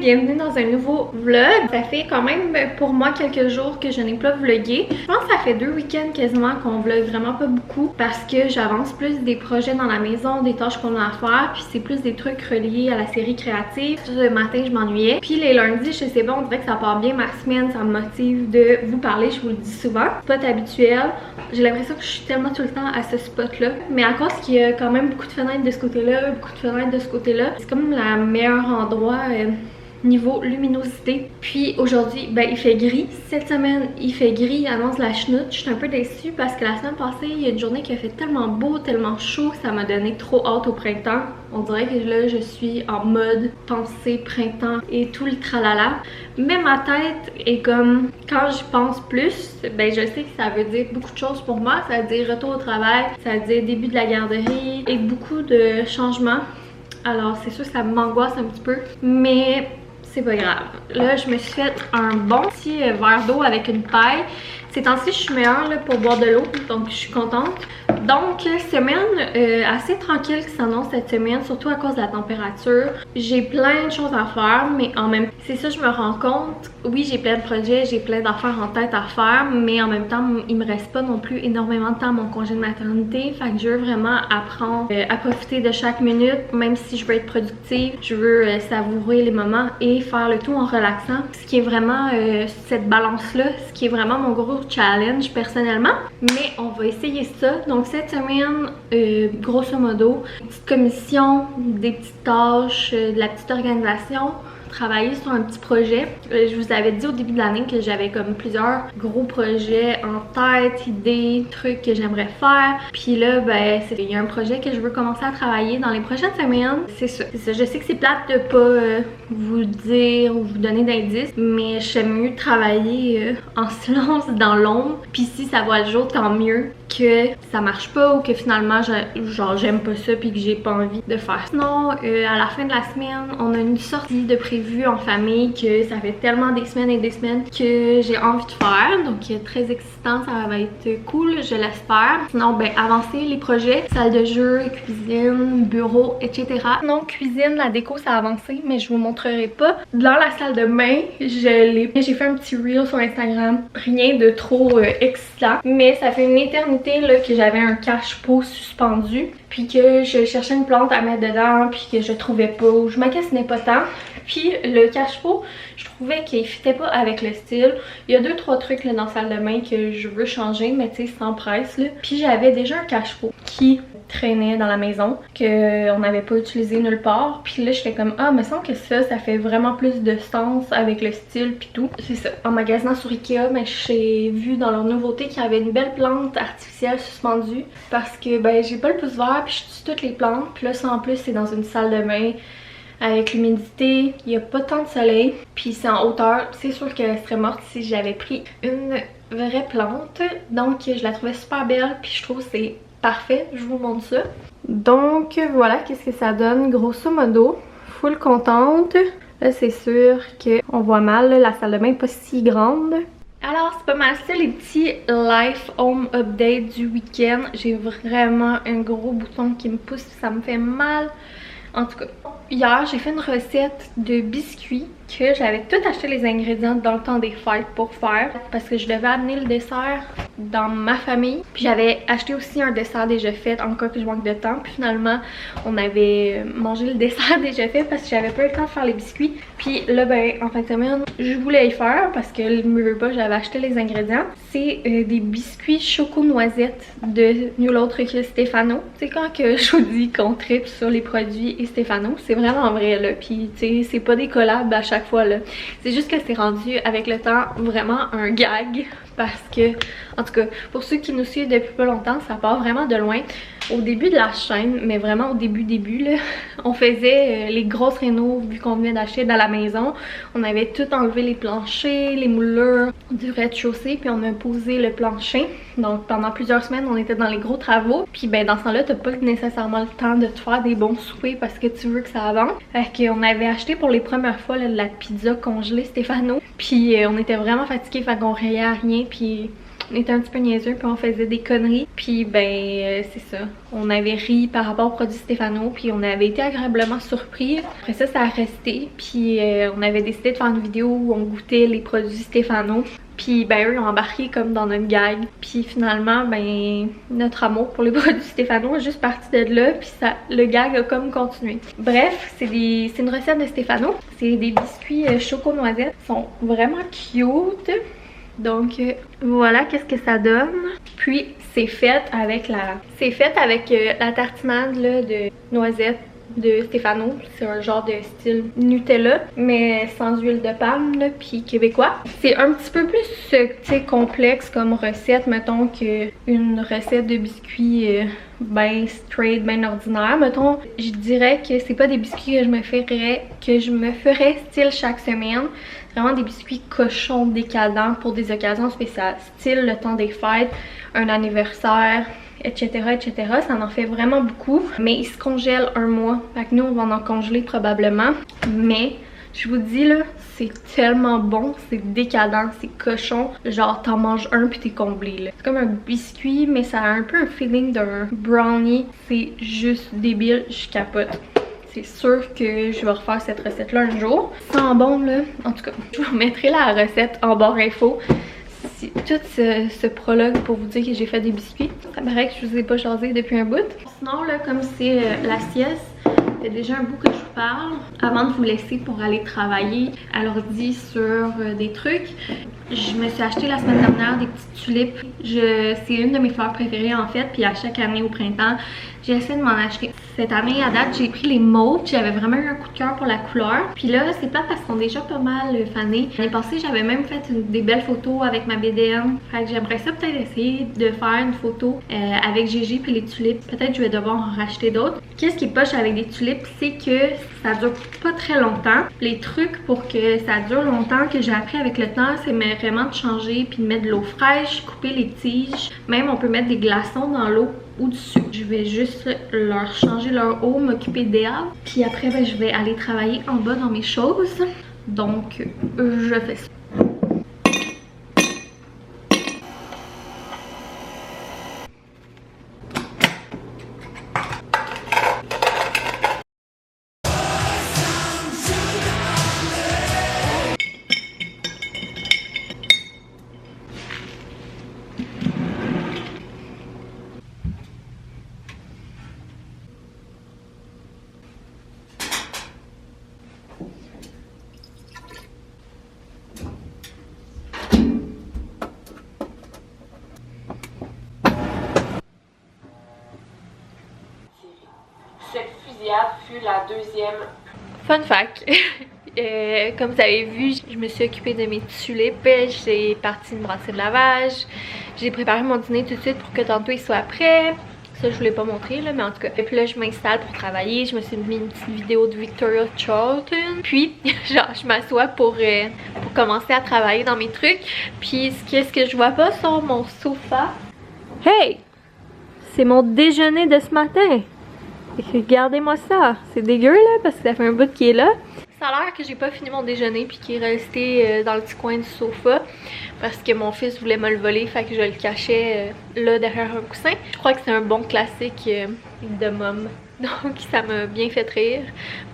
bienvenue dans un nouveau vlog. Ça fait quand même pour moi quelques jours que je n'ai pas vlogué. Je pense que ça fait 2 week-ends quasiment qu'on vlog vraiment pas beaucoup parce que j'avance plus des projets dans la maison, des tâches qu'on a à faire, puis c'est plus des trucs reliés à la série créative. Ce matin je m'ennuyais. Puis les lundis, je sais pas, on dirait que ça part bien ma semaine, ça me motive de vous parler, je vous le dis souvent. Spot habituel. J'ai l'impression que je suis tellement tout le temps à ce spot là. Mais à cause qu'il y a quand même beaucoup de fenêtres de ce côté-là, beaucoup de fenêtres de ce côté-là, c'est comme le meilleur endroit niveau luminosité. Puis aujourd'hui, ben il fait gris. Cette semaine, il fait gris, il annonce la chenoute. Je suis un peu déçue parce que la semaine passée, il y a une journée qui a fait tellement beau, tellement chaud, ça m'a donné trop hâte au printemps. On dirait que là, je suis en mode pensée printemps et tout le tralala. Mais ma tête est comme, quand j'y pense plus, ben je sais que ça veut dire beaucoup de choses pour moi. Ça veut dire retour au travail, ça veut dire début de la garderie et beaucoup de changements. Alors c'est sûr que ça m'angoisse un petit peu, mais c'est pas grave. Là, je me suis fait un bon petit verre d'eau avec une paille. Ces temps-ci, je suis meilleure là, pour boire de l'eau, donc je suis contente. Donc, semaine assez tranquille qui s'annonce cette semaine, surtout à cause de la température. J'ai plein de choses à faire, mais en même temps, c'est ça, je me rends compte. Oui, j'ai plein de projets, j'ai plein d'affaires en tête à faire, mais en même temps, il me reste pas non plus énormément de temps à mon congé de maternité. Fait que je veux vraiment apprendre à profiter de chaque minute, même si je veux être productive. Je veux savourer les moments et faire le tout en relaxant. Ce qui est vraiment cette balance-là, ce qui est vraiment mon gros challenge personnellement. Mais on va essayer ça. Donc cette semaine, grosso modo, une petite commission, des petites tâches, de la petite organisation. Travailler sur un petit projet. Je vous avais dit au début de l'année que j'avais comme plusieurs gros projets en tête, idées, trucs que j'aimerais faire. Puis là, ben, il y a un projet que je veux commencer à travailler dans les prochaines semaines. C'est ça. Je sais que c'est plate de pas vous dire ou vous donner d'indices, mais j'aime mieux travailler en silence dans l'ombre. Puis si ça voit le jour, tant mieux que ça marche pas ou que finalement genre j'aime pas ça puis que j'ai pas envie de faire. Sinon, à la fin de la semaine, on a une sortie de prévu en famille que ça fait tellement des semaines et des semaines que j'ai envie de faire. Donc très excitant, ça va être cool, je l'espère. Sinon, ben avancer les projets, salle de jeu, cuisine, bureau, etc. Non, cuisine, la déco ça a avancé, mais je vous montrerai pas. Dans la salle de bain, j'ai fait un petit reel sur Instagram. Rien de trop excitant, mais ça fait une éternité là, que j'avais un cache-pot suspendu, puis que je cherchais une plante à mettre dedans, puis que je trouvais pas, ou je m'acassais pas tant. Puis le cache-pot, je trouvais qu'il fitait pas avec le style. Il y a 2-3 trucs là, dans la salle de bain que je veux changer, mais tu sais, sans presse là. Puis j'avais déjà un cache-pot qui traînait dans la maison, qu'on n'avait pas utilisé nulle part. Puis là, j'étais comme, ah, me semble que ça fait vraiment plus de sens avec le style puis tout. C'est ça. En magasinant sur Ikea, mais j'ai vu dans leur nouveauté qu'il y avait une belle plante artificielle suspendue parce que, ben, j'ai pas le pouce vert puis je tue toutes les plantes. Puis là, ça en plus, c'est dans une salle de bain avec l'humidité, il n'y a pas tant de soleil, puis c'est en hauteur. C'est sûr qu'elle serait morte si j'avais pris une vraie plante. Donc, je la trouvais super belle, puis je trouve que c'est parfait. Je vous montre ça. Donc, voilà qu'est-ce que ça donne, grosso modo. Full contente. Là, c'est sûr qu'on voit mal, là, la salle de bain n'est pas si grande. Alors, c'est pas mal ça les petits Life Home Update du week-end. J'ai vraiment un gros bouton qui me pousse, ça me fait mal. En tout cas, hier, j'ai fait une recette de biscuits que j'avais tout acheté les ingrédients dans le temps des fêtes pour faire parce que je devais amener le dessert dans ma famille. Puis j'avais acheté aussi un dessert déjà fait en cas que je manque de temps. Puis finalement, on avait mangé le dessert déjà fait parce que j'avais pas eu le temps de faire les biscuits. Puis là, ben, en fin de semaine, je voulais y faire parce que je me veux pas, j'avais acheté les ingrédients. C'est des biscuits choco-noisettes de nul autre que Stéphano. C'est quand que je vous dis qu'on tripe sur les produits et Stéphano, c'est vraiment vrai là. Puis tu sais, c'est pas des collabs à chaque fois là. C'est juste que c'est rendu avec le temps vraiment un gag parce que, en tout cas, pour ceux qui nous suivent depuis pas longtemps, ça part vraiment de loin. Au début de la chaîne, mais vraiment au début là, on faisait les grosses rénaux vu qu'on venait d'acheter dans la maison. On avait tout enlevé les planchers, les moulures du rez-de-chaussée, puis on a posé le plancher. Donc pendant plusieurs semaines, on était dans les gros travaux. Puis ben dans ce temps-là, t'as pas nécessairement le temps de te faire des bons soupers parce que tu veux que ça avance. Fait qu'on avait acheté pour les premières fois là, de la pizza congelée Stéphano. Puis on était vraiment fatigués, fait qu'on rayait à rien. Puis On était un petit peu niaiseux puis on faisait des conneries. Puis ben c'est ça. On avait ri par rapport au produit Stefano puis on avait été agréablement surpris. Après ça, ça a resté. Puis on avait décidé de faire une vidéo où on goûtait les produits Stefano. Puis ben eux ils ont embarqué comme dans notre gag. Puis finalement ben notre amour pour les produits Stefano est juste parti de là. Puis ça, le gag a comme continué. Bref, c'est une recette de Stefano. C'est des biscuits choco-noisettes. Ils sont vraiment cute. Donc voilà qu'est-ce que ça donne. Puis c'est fait avec la tartinade là, de noisettes de Stefano. C'est un genre de style Nutella mais sans huile de palme là, puis québécois. C'est un petit peu plus complexe comme recette mettons qu'une recette de biscuits ben straight, ben ordinaire. Mettons, je dirais que c'est pas des biscuits que je me ferais style chaque semaine. Vraiment des biscuits cochons décadents pour des occasions spéciales, style le temps des fêtes, un anniversaire, etc. etc. Ça en fait vraiment beaucoup, mais ils se congèlent un mois. Fait que nous, on va en congeler probablement. Mais je vous dis là, c'est tellement bon, c'est décadent, c'est cochon. Genre, t'en manges un puis t'es comblé là. C'est comme un biscuit, mais ça a un peu un feeling d'un brownie. C'est juste débile, je capote. C'est sûr que je vais refaire cette recette-là un jour. Ça sent bon là. En tout cas, je vous mettrai la recette en barre info. C'est tout ce prologue pour vous dire que j'ai fait des biscuits. Ça paraît que je vous ai pas jasé depuis un bout. Sinon là, comme c'est la sieste, c'est déjà un bout que je vous parle. Avant de vous laisser pour aller travailler à l'ordi sur des trucs, je me suis acheté la semaine dernière des petites tulipes. C'est une de mes fleurs préférées en fait, puis à chaque année au printemps, j'essaie de m'en acheter. Cette année à date, j'ai pris les mauves, j'avais vraiment eu un coup de cœur pour la couleur. Puis là, c'est plate parce qu'ils sont déjà pas mal fanées. L'année passée, j'avais même fait des belles photos avec ma BDM. Fait que j'aimerais ça peut-être essayer de faire une photo avec Gigi puis les tulipes. Peut-être que je vais devoir en racheter d'autres. Qu'est-ce qui est poche avec des tulipes, c'est que ça dure pas très longtemps. Les trucs pour que ça dure longtemps que j'ai appris avec le temps, c'est vraiment de changer puis de mettre de l'eau fraîche, couper les tiges. Même on peut mettre des glaçons dans l'eau au-dessus. Je vais juste leur changer leur eau, m'occuper d'elles. Puis après, ben, je vais aller travailler en bas dans mes choses. Donc, je fais ça. Cette fusillade fut la deuxième. Fun fact. Comme vous avez vu, je me suis occupée de mes tulipes. J'ai parti me brasser de lavage. J'ai préparé mon dîner tout de suite pour que tantôt il soit prêt. Ça, je voulais pas montrer là, mais en tout cas. Et puis là, je m'installe pour travailler. Je me suis mis une petite vidéo de Victoria Charlton. Puis, genre, je m'assois pour commencer à travailler dans mes trucs. Puis, qu'est-ce que je vois pas sur mon sofa? Hey! C'est mon déjeuner de ce matin! Regardez-moi ça! C'est dégueu là, parce que ça fait un bout qu'il est là. Ça a l'air que j'ai pas fini mon déjeuner puis qu'il est resté dans le petit coin du sofa parce que mon fils voulait me le voler, fait que je le cachais là derrière un coussin. Je crois que c'est un bon classique de mom. Donc ça m'a bien fait rire,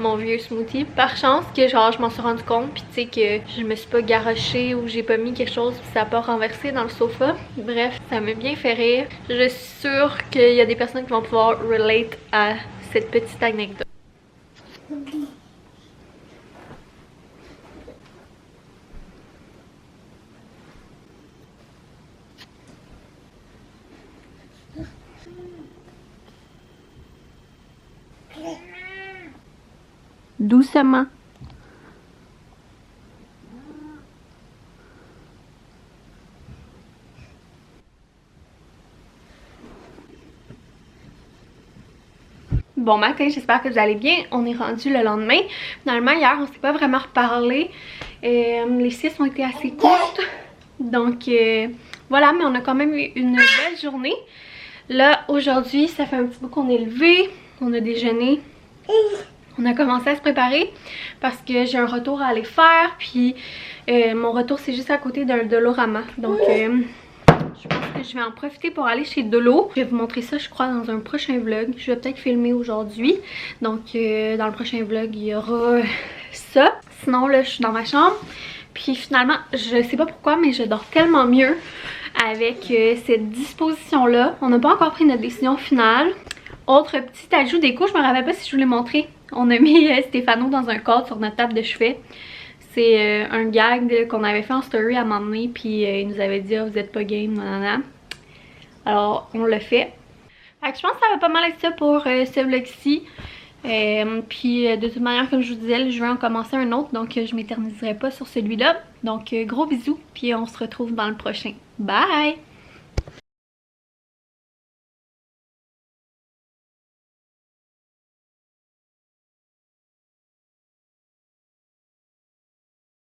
mon vieux smoothie. Par chance que genre je m'en suis rendu compte puis tu sais que je me suis pas garochée ou j'ai pas mis quelque chose puis ça a pas renversé dans le sofa. Bref, ça m'a bien fait rire. Je suis sûre qu'il y a des personnes qui vont pouvoir relate à cette petite anecdote. Doucement. Bon matin, j'espère que vous allez bien. On est rendu le lendemain. Finalement, hier, on s'est pas vraiment reparlé. Les siestes ont été assez courtes. Donc, voilà, mais on a quand même eu une belle journée. Là, aujourd'hui, ça fait un petit bout qu'on est levé. On a déjeuné. On a commencé à se préparer parce que j'ai un retour à aller faire. Puis, mon retour, c'est juste à côté d'un Dolorama. Donc, je Je pense que je vais en profiter pour aller chez Dolo. Je vais vous montrer ça, je crois, dans un prochain vlog. Je vais peut-être filmer aujourd'hui. Donc, dans le prochain vlog, il y aura ça. Sinon, là, je suis dans ma chambre. Puis finalement, je sais pas pourquoi, mais je dors tellement mieux avec cette disposition-là. On n'a pas encore pris notre décision finale. Autre petit ajout déco, je me rappelle pas si je vous l'ai montré. On a mis Stéphano dans un cadre sur notre table de chevet. C'est un gag qu'on avait fait en story à un moment donné, puis il nous avait dit « Ah, vous êtes pas game, nanana ». Alors, on l'a fait. Fait que je pense que ça va pas mal être ça pour ce vlog-ci. Puis de toute manière, comme je vous disais, je vais en commencer un autre, donc je m'éterniserai pas sur celui-là. Donc gros bisous, puis on se retrouve dans le prochain. Bye!